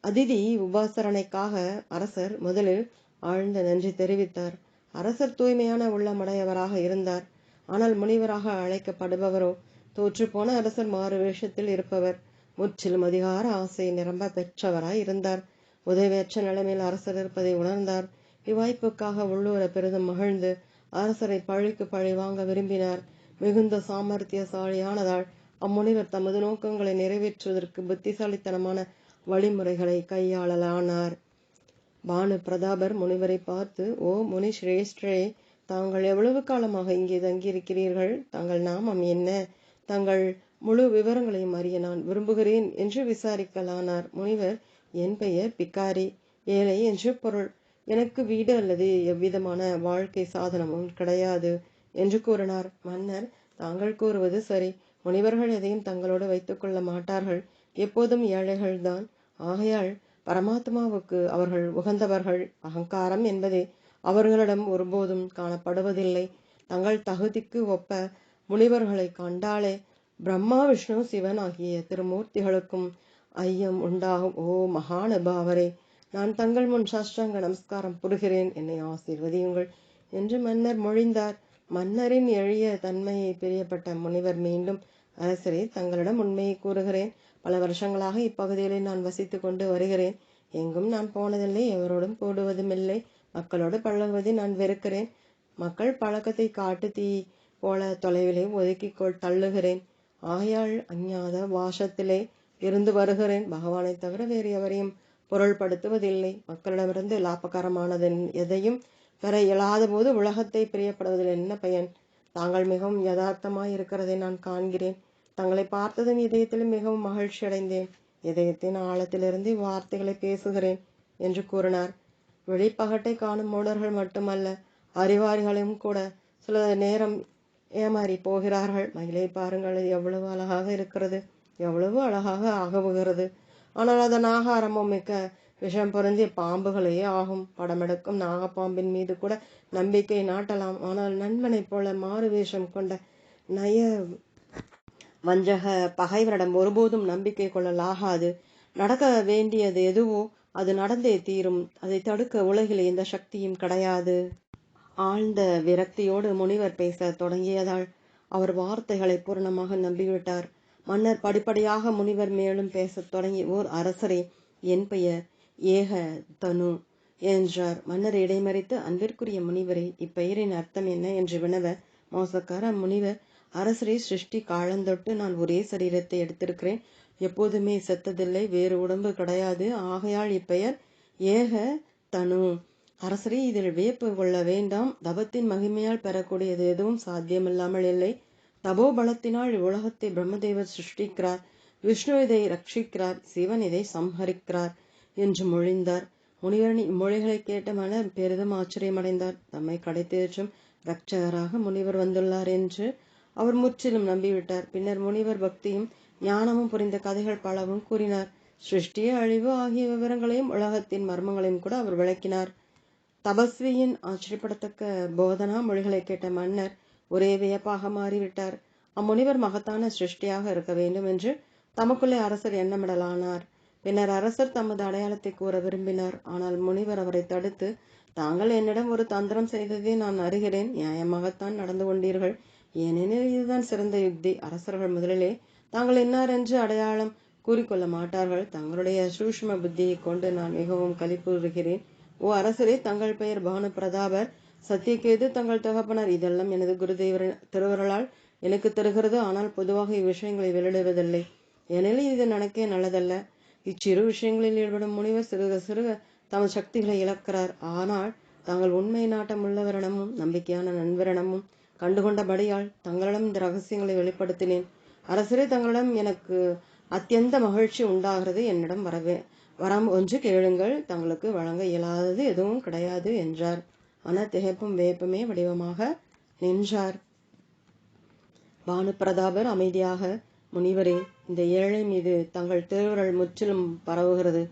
அதிதி உபாசரணைக்காக அரசர் முதலில் ஆழ்ந்த நன்றி தெரிவித்தார். அரசர் தூய்மையான உள்ளமடையவராக இருந்தார். ஆனால் முனிவராக அழைக்கப்படுபவரோ தோற்றுப்போன அரசர் மாறு வேஷத்தில் இருப்பவர். முற்றிலும் அதிகார ஆசை நிரம்ப பெற்றவராய் இருந்தார். உதவியற்ற நிலைமையில் அரசர் இருப்பதை உணர்ந்தார். இவ்வாய்ப்புக்காக உள்ளூர பெரிதும் மகிழ்ந்து அரசரை பழிக்கு பழி வாங்க விரும்பினார். மிகுந்த சாமர்த்தியசாலியானதால் அம்முனிவர் தமது நோக்கங்களை நிறைவேற்றுவதற்கு புத்திசாலித்தனமான வழிமுறைகளை கையாளலானார். பானு பிரதாபர் முனிவரை பார்த்து, ஓ முனி ஸ்ரேஷ்டரே, தாங்கள் எவ்வளவு காலமாக இங்கே தங்கியிருக்கிறீர்கள்? தங்கள் நாமம் என்ன? தங்கள் முழு விவரங்களையும் அறிய நான் விரும்புகிறேன் என்று விசாரிக்கலானார். முனிவர், என் பெயர் பிக்காரி, ஏழை என்று பொருள். எனக்கு வீடு அல்லது எவ்விதமான வாழ்க்கை சாதனமும் கிடையாது என்று கூறினார். மன்னர், தாங்கள் கூறுவது சரி. முனிவர்கள் எதையும் தங்களோடு வைத்துக் கொள்ள மாட்டார்கள். எப்போதும் ஏழைகள்தான். ஆகையால் பரமாத்மாவுக்கு அவர்கள் உகந்தவர்கள். அகங்காரம் என்பதே அவர்களிடம் ஒருபோதும் காணப்படுவதில்லை. தங்கள் தகுதிக்கு ஒப்ப முனிவர்களை கண்டாலே பிரம்மா விஷ்ணு சிவன் ஆகிய திருமூர்த்திகளுக்கும் ஐயம் உண்டாகும். ஓ மகானுபாவரே, நான் தங்கள் முன் சாஷ்டாங்க நமஸ்காரம் புரிகிறேன். என்னை ஆசீர்வதியுங்கள் என்று மன்னர் மொழிந்தார். மன்னரின் எளிய தன்மையை பிரியப்பட்ட முனிவர் மீண்டும், அரசரே, தங்களிடம் உண்மையை கூறுகிறேன். பல வருஷங்களாக இப்பகுதியிலே நான் வசித்து கொண்டு வருகிறேன். எங்கும் நான் போனதில்லை, எவரோடும் கூடுவதுமில்லை. மக்களோடு பழகுவதை நான் வெறுக்கிறேன். மக்கள் பழக்கத்தை காட்டு தீ போல தொலைவிலே ஒதுக்கிக்கொள் தள்ளுகிறேன். ஆகையால் அஞ்ஞாத வாசத்திலே இருந்து வருகிறேன். பகவானை தவிர வேறு எவரையும் பொருள்படுத்துவதில்லை. மக்களிடமிருந்து லாபகரமானது எதையும் பெற இயலாத போது உலகத்தை பிரியப்படுவதில் என்ன பயன்? தாங்கள் மிகவும் யதார்த்தமாய் இருக்கிறதை நான் காண்கிறேன். தங்களை பார்த்ததும் இதயத்திலும் மிகவும் மகிழ்ச்சி அடைந்தேன். இதயத்தின் ஆழத்திலிருந்து இவ்வார்த்தைகளை பேசுகிறேன் என்று கூறினார். வெளிப்பகட்டை காணும் மூடர்கள் மட்டுமல்ல, அறிவாளிகளும் கூட சில நேரம் ஏமாறி போகிறார்கள். மயிலை பாருங்கள், எவ்வளவு அழகாக இருக்கிறது, எவ்வளவு அழகாக ஆகுகிறது. ஆனால் அதன் ஆகாரமும் மிக்க விஷம் பொருந்திய பாம்புகளே ஆகும். படமெடுக்கும் நாகப்பாம்பின் மீது கூட நம்பிக்கை நாட்டலாம். ஆனால் நண்பனைப் போல மாறு வேஷம் கொண்ட நய வஞ்சக பகைவரிடம் ஒருபோதும் நம்பிக்கை கொள்ளலாகாது. நடக்க வேண்டியது எதுவோ அது நடந்தே தீரும். அதை தடுக்க உலகில் எந்த சக்தியும் கிடையாது. ஆழ்ந்த விரக்தியோடு முனிவர் பேச தொடங்கியதால் அவர் வார்த்தைகளை பூர்ணமாக நம்பிவிட்டார். மன்னர் படிப்படியாக முனிவர் மேலும் பேசத் தொடங்கி, ஓர் அரசரே, என் பெயர் ஏக தனு என்றார். மன்னர் இடைமறித்து, அன்பிற்குரிய முனிவரே, இப்பெயரின் அர்த்தம் என்ன என்று வினவ, மோசக்கார முனிவர், அரசரே, சிருஷ்டி காலந்தொட்டு நான் ஒரே சரீரத்தை எடுத்திருக்கிறேன். எப்போதுமே செத்ததில்லை, வேறு உடம்பு கிடையாது. ஆகையால் இப்பெயர் ஏக தனு. அரசரே, இதில் வியப்பு கொள்ள வேண்டாம். தபத்தின் மகிமையால் பெறக்கூடியது எதுவும் சாத்தியமில்லாமல் இல்லை. தபோபலத்தினால் உலகத்தை பிரம்மதேவர் சிருஷ்டிக்கிறார், விஷ்ணு இதை ரட்சிக்கிறார், சிவன் இதை சம்ஹரிக்கிறார் என்று மொழிந்தார். முனிவரின் இம்மொழிகளை கேட்ட மன்னர் பெரிதும் ஆச்சரியமடைந்தார். தம்மை கடைத்தேற்றும் ரட்சகராக முனிவர் வந்துள்ளார் என்று அவர் முற்றிலும் நம்பிவிட்டார். பின்னர் முனிவர் பக்தியும் ஞானமும் புரிந்த கதைகள் பலவும் கூறினார். சிருஷ்டி, அழிவு ஆகிய விவரங்களையும் உலகத்தின் மர்மங்களையும் கூட அவர் விளக்கினார். தபஸ்வியின் ஆச்சரியப்படத்தக்க போதனா மொழிகளை கேட்ட மன்னர் ஒரே வியப்பாக மாறிவிட்டார். அம்முனிவர் மகத்தான சிருஷ்டியாக இருக்க வேண்டும் என்று தமக்குள்ளே அரசர் எண்ணமிடலானார். பின்னர் அரசர் தமது அடையாளத்தை கூற விரும்பினார். ஆனால் முனிவர் அவரை தடுத்து, தாங்கள் என்னிடம் ஒரு தந்திரம் செய்ததை நான் அறிகிறேன். நியாயமாகத்தான் நடந்து கொண்டீர்கள். ஏனெனில் இதுதான் சிறந்த யுக்தி. அரசர்கள் முதலிலே தாங்கள் இன்னார் என்று அடையாளம் கூறிக்கொள்ள மாட்டார்கள். தங்களுடைய சூஷ்ம புத்தியை கொண்டு நான் மிகவும் களிப்புறுகிறேன். ஓ அரசரே, தங்கள் பெயர் பானு பிரதாபர், சத்தியகேது தங்கள் தகப்பனர். இதெல்லாம் எனது குருதேவர் திருவருளால் எனக்கு தருகிறது. ஆனால் பொதுவாக இவ்விஷயங்களை வெளியிடுவதில்லை. ஏனெனில் இது எனக்கே நல்லதல்ல. இச்சிறு விஷயங்களில் ஈடுபடும் முனிவர் சிறுக சிறுக தமது சக்திகளை இழக்கிறார். ஆனால் தாங்கள் உண்மை நாட்டம் உள்ளவரிடமும் நம்பிக்கையான நண்பரிடமும் கண்டுகொண்டபடியால் தங்களிடம் இந்த ரகசியங்களை வெளிப்படுத்தினேன். அரசரே, தங்களிடம் எனக்கு அத்தியந்த மகிழ்ச்சி உண்டாகிறது. என்னிடம் வரம் ஒன்று கேளுங்கள். தங்களுக்கு வழங்க இயலாதது எதுவும் கிடையாது என்றார். மன திகைப்பும் வேப்பமே வடிவமாக நின்றார். பானு பிரதாபர் அமைதியாக, முனிவரே, இந்த ஏழை மீது தங்கள் திருவுருள் முற்றிலும் பரவுகிறது.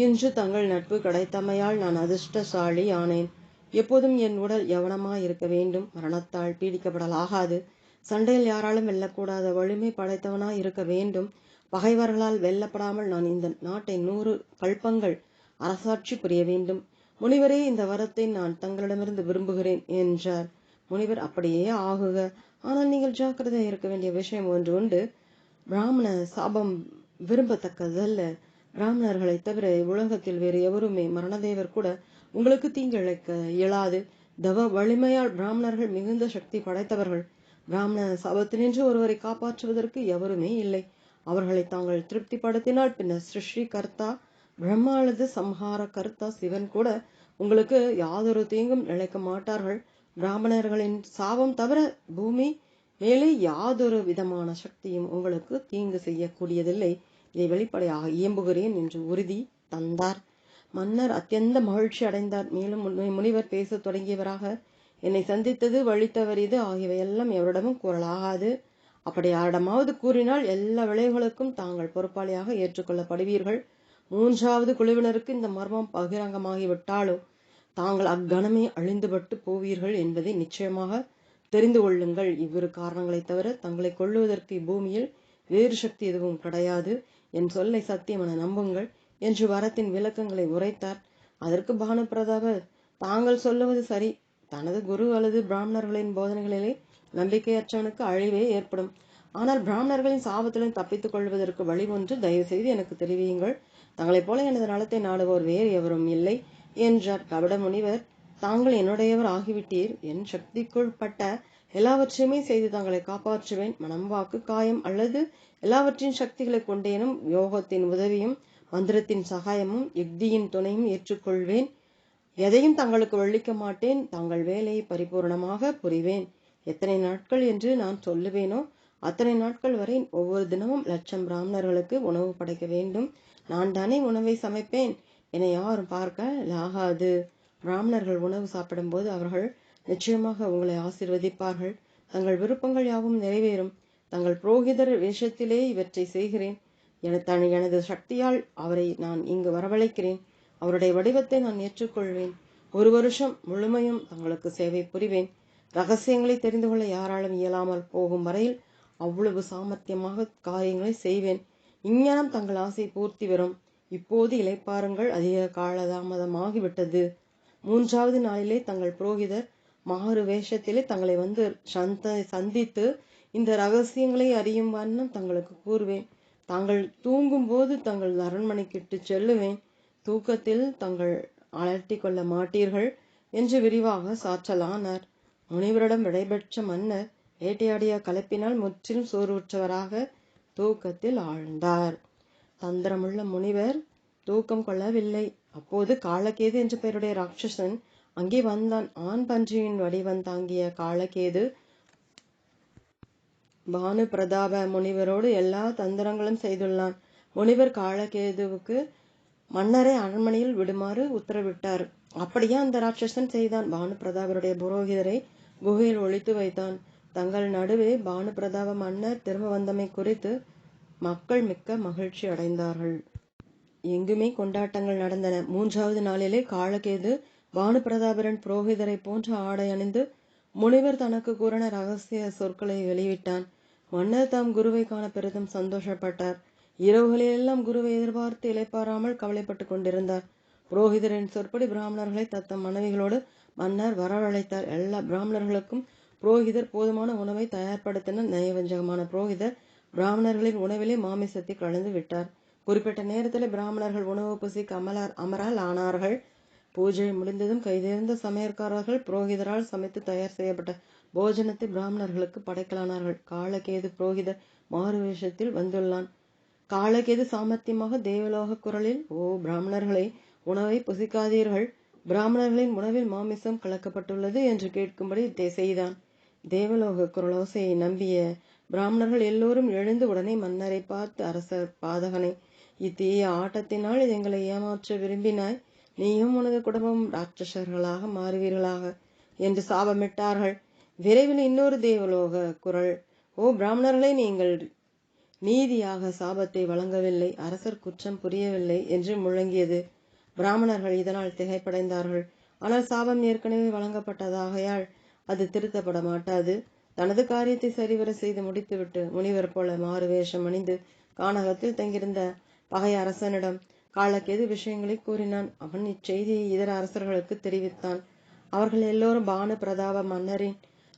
இன்று தங்கள் நட்பு கிடைத்தமையால் நான் அதிர்ஷ்டசாலி ஆனேன். எப்போதும் என் உடல் யவனமாய் இருக்க வேண்டும். மரணத்தால் பீடிக்கப்படலாகாது. சண்டையில் யாராலும் வெல்லக்கூடாத வலிமை படைத்தவனாய் இருக்க வேண்டும். பகைவர்களால் வெல்லப்படாமல் நான் இந்த நாட்டை 100 கல்பங்கள் அரசாட்சி புரிய வேண்டும். முனிவரே, இந்த வரத்தை நான் தங்களிடமிருந்து விரும்புகிறேன் என்றார். முனிவர், அப்படியே ஆகுக. ஆனால் நீங்கள் ஜாக்கிரதை இருக்க வேண்டிய விஷயம் ஒன்று உண்டு. பிராமண சாபம் விரும்பத்தக்கதல்ல. பிராமணர்களை தவிர உலகத்தில் வேறு எவருமே, மரணதேவர் கூட உங்களுக்கு தீங்கிழைக்க இயலாது. தவ வலிமையால் பிராமணர்கள் மிகுந்த சக்தி படைத்தவர்கள். பிராமண சாபத்தினின்று ஒருவரை காப்பாற்றுவதற்கு எவருமே இல்லை. அவர்களை தாங்கள் திருப்திப்படுத்தினால் பின்னர் சிருஷ்டி கர்த்தா பிரம்மா அல்லது சம்ஹார கர்த்தா சிவன் கூட உங்களுக்கு யாதொரு தீங்கும் இழைக்க மாட்டார்கள். பிராமணர்களின் சாபம் தவிர பூமி மேலே யாதொரு விதமான சக்தியும் உங்களுக்கு தீங்கு செய்யக்கூடியதில்லை. இதை வெளிப்படையாக இயம்புகிறேன் என்று உறுதி தந்தார். மன்னர் அத்தியந்த மகிழ்ச்சி அடைந்தார். மேலும் முனிவர் பேச தொடங்கியவராக, என்னை சந்தித்தது, வழித்தவர் இது ஆகியவையெல்லாம் எவரிடமும் கூறலாகாது. அப்படி யாரிடமாவது கூறினால் எல்லா விளைவுகளுக்கும் தாங்கள் பொறுப்பாளியாக ஏற்றுக்கொள்ளப்படுவீர்கள். 3வது குழுவினருக்கு இந்த மர்மம் பகிரங்கமாகிவிட்டாலோ தாங்கள் அக்கணமே அழிந்துபட்டு போவீர்கள் என்பதை நிச்சயமாக தெரிந்து கொள்ளுங்கள். இவ்விரு காரணங்களை தவிர தங்களை கொள்ளுவதற்கு இப்பூமியில் வேறு சக்தி எதுவும் கிடையாது. என் சொல்லை சத்தியம் என நம்புங்கள் என்று வரத்தின் விளக்கங்களை உரைத்தார். அதற்கு பானு பிரதாபர், தாங்கள் சொல்லுவது சரி. தனது குரு அல்லது பிராமணர்களின் போதனைகளிலே நம்பிக்கையற்றவனுக்கு அழிவே ஏற்படும். ஆனால் பிராமணர்களின் சாபத்திலும் தப்பித்துக் கொள்வதற்கு வழி ஒன்று தயவு செய்து எனக்கு தெரிவியுங்கள். தங்களைப் போல எனது நலத்தை நாடுவோர் வேறு எவரும் இல்லை என்றார். கபட முனிவர், தாங்கள் என்னுடையவர் ஆகிவிட்டீர். என் சக்திக்குட்பட்ட எல்லாவற்றையுமே செய்து தங்களை காப்பாற்றுவேன். மனம், வாக்கு, காயம் அல்லது எல்லாவற்றின் சக்திகளை கொண்டேனும் யோகத்தின் உதவியும் மந்திரத்தின் சகாயமும் யுக்தியின் துணையும் ஏற்றுக்கொள்வேன். எதையும் தங்களுக்கு வள்ளிக்க மாட்டேன். தங்கள் வேலையை பரிபூர்ணமாக புரிவேன் எத்தனை நாட்கள் என்று நான் சொல்லுவேனோ அத்தனை நாட்கள் வரை ஒவ்வொரு தினமும் 1,00,000 பிராமணர்களுக்கு உணவு படைக்க வேண்டும். நான் தானே உணவை சமைப்பேன். என்னை யாரும் பார்க்க லாகாது. பிராமணர்கள் உணவு சாப்பிடும்போது அவர்கள் நிச்சயமாக உங்களை ஆசீர்வதிப்பார்கள். தங்கள் விருப்பங்கள் யாவும் நிறைவேறும். தங்கள் புரோகிதர் வேஷத்திலே இவற்றை செய்கிறேன். எனது சக்தியால் அவரை நான் இங்கு வரவழைக்கிறேன். அவருடைய வடிவத்தை நான் ஏற்றுக்கொள்வேன். 1 வருஷம் முழுமையும் தங்களுக்கு சேவை புரிவேன். ரகசியங்களை தெரிந்து கொள்ள யாராலும் இயலாமல் போகும் வரையில் அவ்வளவு சாமர்த்தியமாக காரியங்களை செய்வேன். இஞ்ஞானம் தங்கள் ஆசை பூர்த்தி வரும். இப்போது இளைப்பாருங்கள், அதிக காலதாமதமாகிவிட்டது. 3வது நாளிலே தங்கள் புரோகிதர் மாறு வேஷத்திலே தங்களை வந்து சந்தித்து இந்த ரகசியங்களை அறியும் வண்ணம் தங்களுக்கு கூறுவேன். தாங்கள் தூங்கும் போது தங்கள் அரண்மனைக்கிட்டு செல்லுவேன். தூக்கத்தில் தங்கள் அலட்டி கொள்ள மாட்டீர்கள் என்று விரிவாக சாற்றலானார். முனிவரிடம் விடைபெற்ற மன்னர் வேட்டையாடிய கலப்பினால் முற்றிலும் சோர்வுற்றவராக தூக்கத்தில் ஆழ்ந்தார். தந்திரமுள்ள முனிவர் தூக்கம் கொள்ளவில்லை. அப்போது காலகேது என்ற பெயருடைய ராட்சசன் அங்கே வந்தான். ஆண் பன்றியின் வடிவம் தாங்கிய காலகேது பானு பிரதாப முனிவரோடு எல்லா தந்திரங்களும் செய்துள்ளான். முனிவர் காலகேதுவுக்கு மன்னரை அரண்மனையில் விடுமாறு உத்தரவிட்டார். அப்படியே அந்த ராட்சசன் செய்தான். பானு பிரதாபருடைய புரோகிதரை குகையில் ஒழித்து வைத்தான். தங்கள் நடுவே பானு பிரதாப மன்னர் திரும்ப வந்தமை குறித்து மக்கள் மிக்க மகிழ்ச்சி அடைந்தார்கள். எங்குமே கொண்டாட்டங்கள் நடந்தன. 3வது நாளிலே காலகேது பானு பிரதாபரின் புரோகிதரை போன்ற ஆடை அணிந்து முனிவர் தனக்கு கூறின ரகசிய சொற்களை வெளியிட்டான். மன்னர் தாம் குருவை காண பெரிதும் சந்தோஷப்பட்டார். இரவுகளிலெல்லாம் குருவை எதிர்பார்த்து இளைப்பாராமல் கவலைப்பட்டு கொண்டிருந்தார். புரோகிதரின் சொற்படி பிராமணர்களை தத்தம் மனைவிகளோடு மன்னர் வரவழைத்தார். எல்லா பிராமணர்களுக்கும் புரோகிதர் போதுமான உணவை தயார்படுத்தின. நயவஞ்சகமான புரோகிதர் பிராமணர்களின் உணவிலே மாமிசத்தை கலந்து விட்டார். குறிப்பிட்ட நேரத்தில் பிராமணர்கள் உணவு பசிக்கு அமரால் ஆனார்கள். பூஜை முடிந்ததும் கைதேர்ந்த சமையற்காரர்கள் புரோகிதரால் சமைத்து தயார் செய்யப்பட்ட போஜனத்தை பிராமணர்களுக்கு படைக்கலானார்கள். காலகேது புரோகிதர் மாறு வேஷத்தில் வந்துள்ளான். காலகேது சாமர்த்தியமாக தேவலோக குரலில், ஓ பிராமணர்களை, உணவை புசிக்காதீர்கள். பிராமணர்களின் உணவில் மாமிசம் கலக்கப்பட்டுள்ளது என்று கேட்கும்படி செய்தான். தேவலோக குரலோசையை நம்பிய பிராமணர்கள் எல்லோரும் எழுந்து உடனே மன்னரை பார்த்து, அரசர் பாதகனை, இத்தீய ஆட்டத்தினால் எங்களை ஏமாற்ற விரும்பினாய். நீயும் உனது குடும்பமும் ராட்சசர்களாக மாறுவீர்களாக என்று சாபமிட்டார்கள். விரைவில் இன்னொரு தேவலோக குரல், ஓ பிராமணர்களை, நீங்கள் நீதியாக சாபத்தை வழங்கவில்லை, அரசர் குற்றம் புரியவில்லை என்று முழங்கியது. பிராமணர்கள் இதனால் திகைப்படைந்தார்கள். ஆனால் சாபம் ஏற்கனவே வழங்கப்பட்டதாகையால் அது திருத்தப்பட மாட்டாது. தனது காரியத்தை சரிவர செய்து முடித்துவிட்டு முனிவர் போல மாறு வேஷம் அணிந்து கானகத்தில் தங்கியிருந்த பகைய அரசனிடம் காலக்கேது விஷயங்களை கூறினான். அவன் இச்செய்தியை இதர அரசர்களுக்கு தெரிவித்தான். அவர்கள் எல்லோரும் பானு பிரதாப மன்னரின்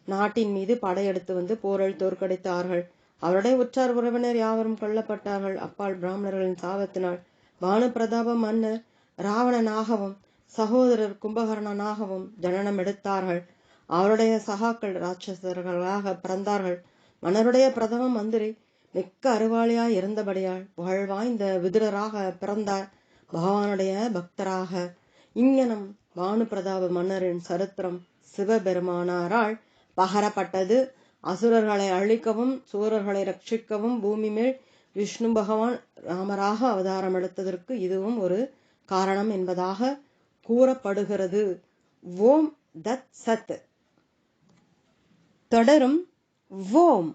நாட்டின் மீது படையெடுத்து வந்து போரில் தோற்கடித்தார்கள். அவருடைய உற்றார் உறவினர் யாவரும் கொல்லப்பட்டார்கள். அப்பால் பிராமணர்களின் சாபத்தினால் பானு பிரதாப மன்னர் ராவணனாகவும் சகோதரர் கும்பகர்ணனாகவும் ஜனனம் எடுத்தார்கள். அவருடைய சகாக்கள் ராட்சசர்களாக பிறந்தார்கள். மன்னருடைய பிரதம மந்திரி மிக்க அறிவாளியாய் இருந்தபடியால் புகழ்வாய்ந்த விதுரராக பிறந்தார். பகவானுடைய பக்தராக. இங்ஙனம் பானு பிரதாப மன்னரின் சரித்திரம் சிவபெருமானாரால் பகரப்பட்டது. அசுரர்களை அழிக்கவும் சூரர்களை ரட்சிக்கவும் பூமி மேல் விஷ்ணு பகவான் ராமராக அவதாரம் எடுத்ததற்கு இதுவும் ஒரு காரணம் என்பதாக கூறப்படுகிறது. ஓம் தத் சத். தொடரும். ஓம்.